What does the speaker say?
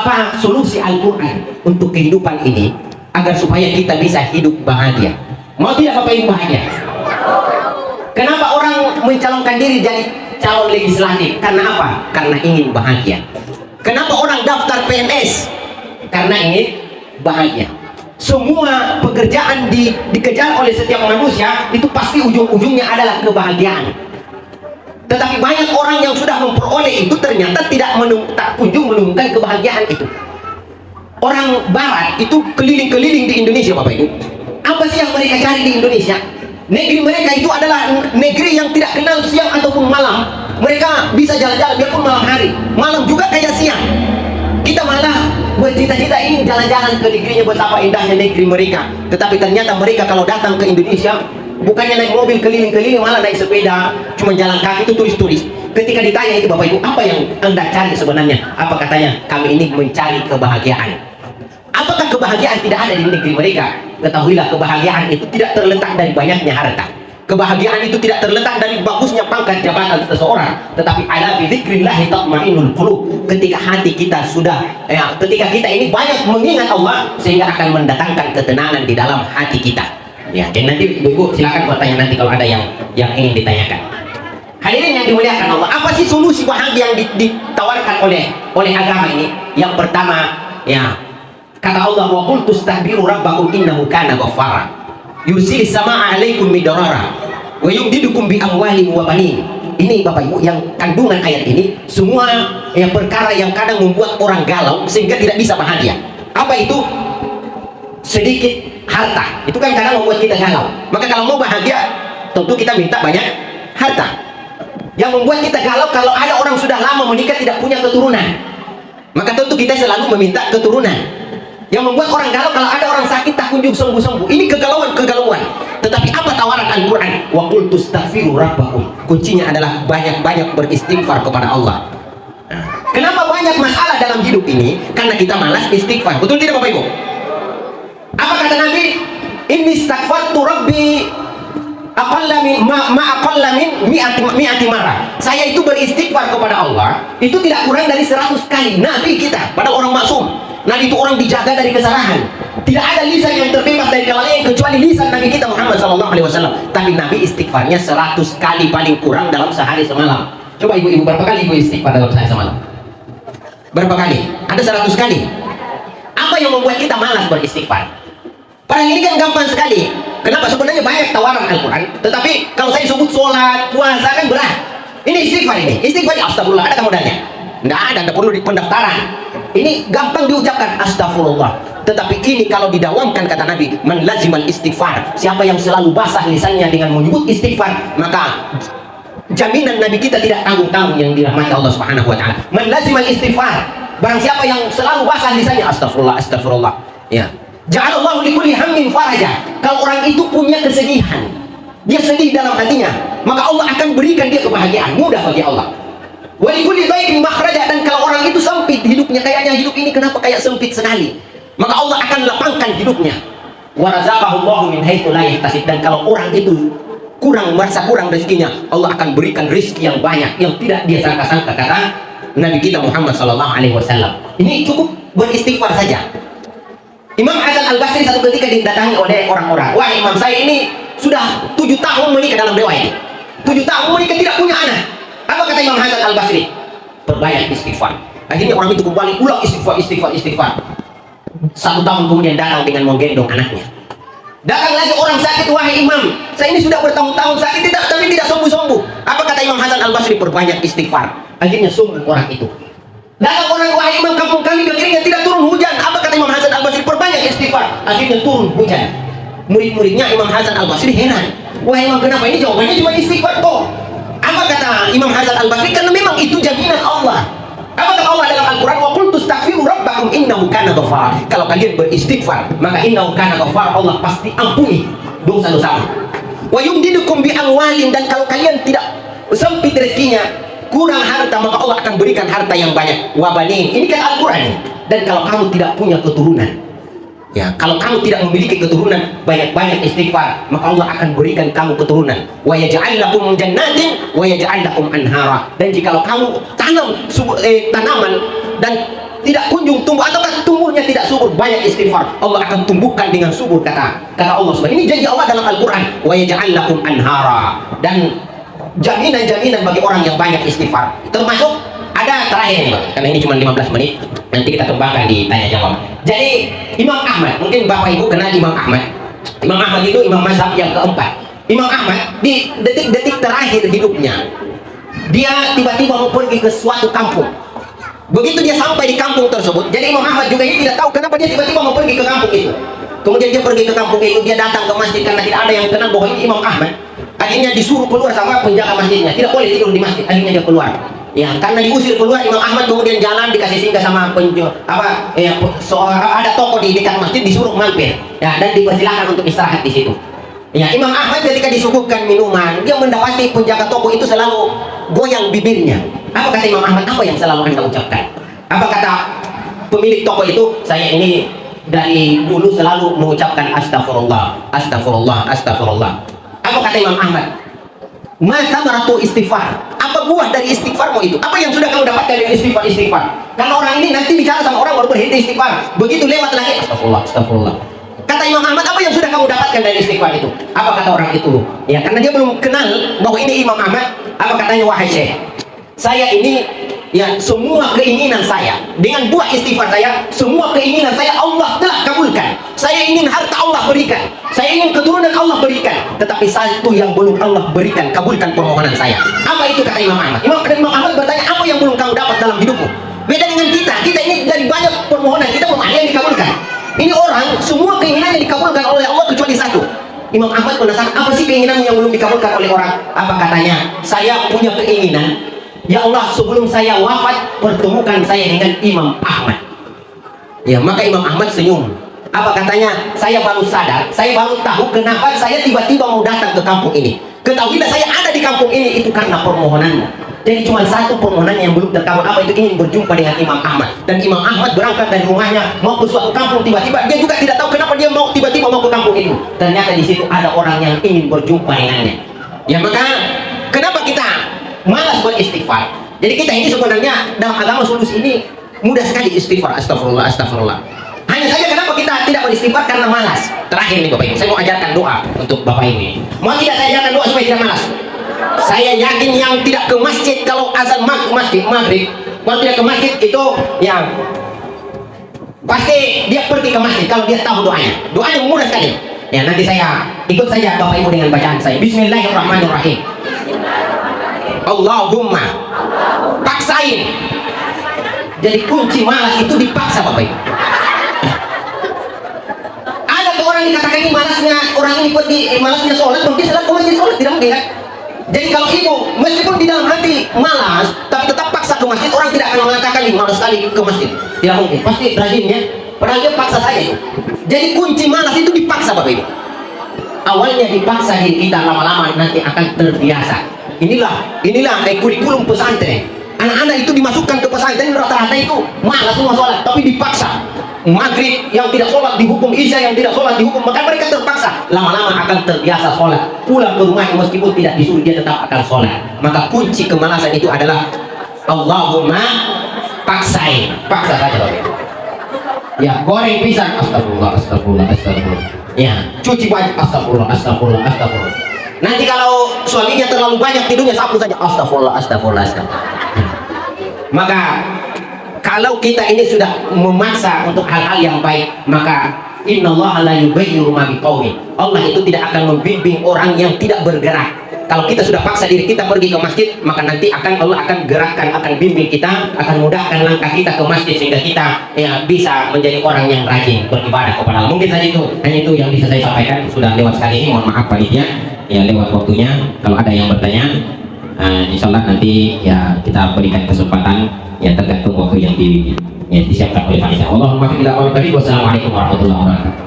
Apa solusi Al-Quran untuk kehidupan ini agar supaya kita bisa hidup bahagia? Mau tidak Bapak Ibu bahagia? Kenapa orang mencalonkan diri jadi calon legislatif? Karena apa? Karena ingin bahagia. Kenapa orang daftar PNS? Karena ingin bahagia. Semua pekerjaan dikejar oleh setiap manusia itu pasti ujung-ujungnya adalah kebahagiaan. Tetapi banyak orang yang sudah memperoleh itu ternyata tak kunjung menemukan kebahagiaan itu. Orang Barat itu keliling-keliling di Indonesia Bapak Ibu. Apa sih yang mereka cari di Indonesia? Negeri mereka itu adalah negeri yang tidak kenal siang ataupun malam. Mereka bisa jalan-jalan biarpun malam hari. Malam juga kayak siang. Kita malah bercita-cita ingin jalan-jalan ke negerinya, betapa indahnya negeri mereka. Tetapi ternyata mereka kalau datang ke Indonesia, bukannya naik mobil keliling-keliling, malah naik sepeda, cuma jalan kaki itu turis-turis. Ketika ditanya itu Bapak Ibu, apa yang Anda cari sebenarnya? Apa katanya? Kami ini mencari kebahagiaan. Apakah kebahagiaan tidak ada di negeri mereka? Ketahuilah kebahagiaan itu tidak terletak dari banyaknya harta. Kebahagiaan itu tidak terletak dari bagusnya pangkat jabatan seseorang, tetapi ala bizikrillah tatmainnul qulub. Ketika hati kita sudah ketika kita ini banyak mengingat Allah, sehingga akan mendatangkan ketenangan di dalam hati kita. Ya, dan nanti Ibu silakan bertanya nanti kalau ada yang ingin ditanyakan. Hadirin yang dimuliakan Allah, apa sih solusi bahagia yang ditawarkan oleh agama ini? Yang pertama, ya, kata Allah, wa qul tastakbiru rabbakum innahu kana ghaffara yursilis samaa 'alaikum midrara wa yumdidukum bi amwalin wa banin. Ini Bapak Ibu yang kandungan ayat ini semua yang perkara yang kadang membuat orang galau sehingga tidak bisa bahagia. Apa itu? Sedikit harta. Itu kan kadang membuat kita galau. Maka kalau mau bahagia tentu kita minta banyak harta. Yang membuat kita galau kalau ada orang sudah lama menikah tidak punya keturunan. Maka tentu kita selalu meminta keturunan. Yang membuat orang galau kalau ada orang sakit tak kunjung sembuh-sembuh. Ini kegalauan. Tetapi apa tawaran Al-Quran? Wa qul tastaghfiru rabbakum. Kuncinya adalah banyak-banyak beristighfar kepada Allah. Kenapa banyak masalah dalam hidup ini? Karena kita malas istighfar. Betul tidak Bapak Ibu? Apa kata Nabi? Inni istaghfartu rabbi aqalla min mi'ati marrah. Saya itu beristighfar kepada Allah itu tidak kurang dari 100 kali. Nabi kita, pada orang maksum. Nabi itu orang dijaga dari kesalahan. Tidak ada lisan yang terbebas dari kelalaian kecuali lisan Nabi kita Muhammad SAW. Tapi Nabi istighfarnya 100 kali paling kurang dalam sehari semalam. Coba ibu-ibu berapa kali ibu istighfar dalam sehari semalam? Berapa kali? Ada 100 kali. Apa yang membuat kita malas beristighfar? Padahal ini kan gampang sekali. Kenapa? Sebenarnya banyak tawaran Al-Quran. Tetapi kalau saya sebut sholat, puasa kan berat. Ini istighfar ini. Istighfar, astagfirullah, ada modalnya? Tidak ada, tidak perlu di pendaftaran. Ini gampang diucapkan, astagfirullah. Tetapi ini kalau didawamkan kata Nabi, man lazimal istighfar. Siapa yang selalu basah lisannya dengan menyebut istighfar, maka jaminan Nabi kita tidak tanggung-tanggung yang dirahmati Allah Subhanahu wa taala. Man lazimal istighfar. Barang siapa yang selalu basah lisannya, astagfirullah, astagfirullah. Ya. Ja'alallahu likulli hammin faraja. Kalau orang itu punya kesedihan, dia sedih dalam hatinya, maka Allah akan berikan dia kebahagiaan. Mudah bagi Allah. Wa likulli dhaiqin makhraja. Dan kalau orang itu sempit hidupnya, kayaknya hidup ini kenapa kayak sempit sekali, maka Allah akan lapangkan hidupnya. Wa razaqahu Allahu min haitsu la yahtasib. Dan kalau orang itu merasa kurang rezekinya, Allah akan berikan rezeki yang banyak yang tidak dia sangka-sangka, kata Nabi kita Muhammad SAW. Ini cukup beristighfar saja. Imam Hasan Al-Basri satu ketika didatangi oleh orang-orang. Wah Imam, saya ini sudah 7 tahun menikah, dalam riwayat 7 tahun menikah tidak punya anak. Apa kata Imam Hasan Al-Basri? Perbanyak istighfar. Akhirnya orang itu kembali ulang istighfar. 1 tahun kemudian datang dengan menggendong anaknya. Datang lagi orang sakit, wahai Imam, saya ini sudah bertahun-tahun sakit tapi tidak sembuh-sembuh. Apa kata Imam Hasan Al-Basri? Perbanyak istighfar. Akhirnya sembuh orang itu. Datang orang, wahai Imam, kampung kami kekeringan, tidak turun hujan. Apa kata Imam Hasan Al-Basri? Perbanyak istighfar. Akhirnya turun hujan. Murid-muridnya Imam Hasan Al-Basri heran. Wahai Imam, kenapa ini jawabannya cuma istighfar kok? Apa kata Imam Hasan Al-Basri? Karena memang itu jaminan Allah. Apa kata Allah dalam Al-Quran? Wa qul tastaghfiru rabbakum innahu kana ghaffar. Kalau kalian beristighfar, maka innahu kana ghaffar, Allah pasti ampuni dosa-dosamu. Wa yumdidukum bi amwalin. Dan kalau kalian tidak sempit rezekinya, kurang harta, maka Allah akan berikan harta yang banyak. Wa banin. Ini kan Al-Quran. Dan kalau kamu tidak punya keturunan, ya, kalau kamu tidak memiliki keturunan, banyak-banyak istighfar, maka Allah akan berikan kamu keturunan. Wa yaj'al lakum jannatin wa yaj'al lakum anhara. Dan jikalau kamu tanam tanaman dan tidak kunjung tumbuh ataukah tumbuhnya tidak subur, banyak istighfar, Allah akan tumbuhkan dengan subur, kata Allah subhanahu. Ini janji Allah dalam Al-Quran, wa yaj'al lakum anhara, dan jaminan-jaminan bagi orang yang banyak istighfar. Termasuk ada terakhir nih Pak, karena ini cuma 15 menit, nanti kita kembangkan di tanya jawab. Jadi Imam Ahmad, mungkin Bapak Ibu kenal Imam Ahmad. Imam Ahmad itu imam mazhab yang keempat. Imam Ahmad di detik-detik terakhir hidupnya, dia tiba-tiba mau pergi ke suatu kampung. Begitu dia sampai di kampung tersebut, jadi Imam Ahmad juga ini tidak tahu kenapa dia tiba-tiba mau pergi ke kampung itu. Kemudian dia pergi ke kampung itu, dia datang ke masjid karena tidak ada yang kenal bahwa ini Imam Ahmad. Akhirnya disuruh keluar sama penjaga masjidnya, tidak boleh tidur di masjid. Akhirnya dia keluar. Ya, karena diusir keluar, Imam Ahmad kemudian jalan, dikasih singgah sama ada toko di dekat masjid, disuruh mampir. Ya, dan dipersilakan untuk istirahat di situ. Ya, Imam Ahmad ketika disuguhkan minuman, dia mendapati penjaga toko itu selalu goyang bibirnya. Apa kata Imam Ahmad? Apa yang selalu Anda ucapkan? Apa kata pemilik toko itu? Saya ini dari dulu selalu mengucapkan astagfirullah, astagfirullah, astagfirullah. Apa kata Imam Ahmad? Ma samaratu istighfar. Apa buah dari istighfarmu itu? Apa yang sudah kamu dapatkan dari istighfar? Karena orang ini nanti bicara sama orang baru berhenti istighfar. Begitu lewat lagi, astagfirullah, astagfirullah. Kata Imam Ahmad, apa yang sudah kamu dapatkan dari istighfar itu? Apa kata orang itu? Ya, karena dia belum kenal bahwa ini Imam Ahmad. Apa katanya? Wahai Syekh, saya ini, ya, semua keinginan saya dengan buah istighfar saya, semua keinginan saya Allah telah kabulkan. Saya ingin harta Allah berikan, saya ingin keturunan Allah berikan, tetapi satu yang belum Allah berikan, kabulkan permohonan saya. Apa itu kata Imam Ahmad? Imam Ahmad bertanya, apa yang belum kamu dapat dalam hidupmu? Beda dengan kita ini dari banyak permohonan kita belum ada yang dikabulkan. Ini orang semua keinginannya dikabulkan oleh Allah kecuali satu. Imam Ahmad penasaran, apa sih keinginanmu yang belum dikabulkan oleh orang? Apa katanya? Saya punya keinginan, ya Allah, sebelum saya wafat pertemukan saya dengan Imam Ahmad. Ya, maka Imam Ahmad senyum. Apa katanya? Saya baru sadar, saya baru tahu kenapa saya tiba-tiba mau datang ke kampung ini. Ketahuilah saya ada di kampung ini itu karena permohonanmu. Jadi cuma satu permohonan yang belum terkabul, apa itu? Ingin berjumpa dengan Imam Ahmad. Dan Imam Ahmad berangkat dari rumahnya mau ke suatu kampung, tiba-tiba dia juga tidak tahu kenapa dia mau tiba-tiba mau ke kampung itu. Ternyata di situ ada orang yang ingin berjumpa dengannya. Ya, maka kenapa kita malas beristighfar? Jadi kita ini sebenarnya dalam agama sulus ini mudah sekali istighfar, astagfirullah, astagfirullah. Hanya saja kenapa kita tidak beristighfar? Karena malas. Terakhir nih Bapak Ibu, saya mau ajarkan doa untuk Bapak Ibu ini. Mau tidak saya ajarkan doa supaya tidak malas? Saya yakin yang tidak ke masjid kalau azan masjid maghrib, kalau tidak ke masjid itu yang pasti dia pergi ke masjid kalau dia tahu doanya. Doanya mudah sekali. Ya, nanti saya ikut saja Bapak Ibu dengan bacaan saya. Bismillahirrahmanirrahim. Allahumma, paksain. Jadi kunci malas itu dipaksa Bapak Ibu. Ada ke orang dikatakan ini malasnya, orang ini pergi malasnya sholat, mungkin salat ke masjid sholat, tidak mungkin kan? Jadi kalau ibu meskipun di dalam hati malas, tapi tetap paksa ke masjid, orang tidak akan mengatakan ini malas sekali ke masjid. Tidak mungkin, pasti rajinnya, padahal dia paksa saja itu. Jadi kunci malas itu dipaksa Bapak Ibu. Awalnya dipaksa diri kita, lama-lama nanti akan terbiasa. Inilah kurikulum pesantren. Anak-anak itu dimasukkan ke pesantren rata-rata itu malas semua sholat, tapi dipaksa. Maghrib yang tidak sholat dihukum, isya yang tidak sholat dihukum, maka mereka terpaksa. Lama-lama akan terbiasa sholat. Pulang ke rumah meskipun tidak disuruh, dia tetap akan sholat. Maka kunci kemalasan itu adalah Allahumma paksain, paksa saja Bapak. Ya, goreng pisang, astagfirullah, astagfirullah, astagfirullah. Ya, cuci baju, astagfirullah, astagfirullah, astagfirullah. Nanti kalau suaminya terlalu banyak tidurnya, sapu saja, astagfirullah, astagfirullah, astagfirullah. Maka kalau kita ini sudah memaksa untuk hal-hal yang baik, maka innallaha la yughayyiru ma biqaumin. Allah itu tidak akan membimbing orang yang tidak bergerak. Kalau kita sudah paksa diri kita pergi ke masjid, maka nanti Allah akan gerakkan, akan bimbing kita, akan mudahkan langkah kita ke masjid sehingga kita ya bisa menjadi orang yang rajin beribadah kepada Allah. Mungkin saja itu, hanya itu yang bisa saya sampaikan. Sudah lewat sekali ini, mohon maaf panitia, ya lewat waktunya. Kalau ada yang bertanya, insya Allah nanti ya kita berikan kesempatan, ya tergantung waktu yang disiapkan oleh panitia. Allahumma wassalamualaikum warahmatullahi wabarakatuh.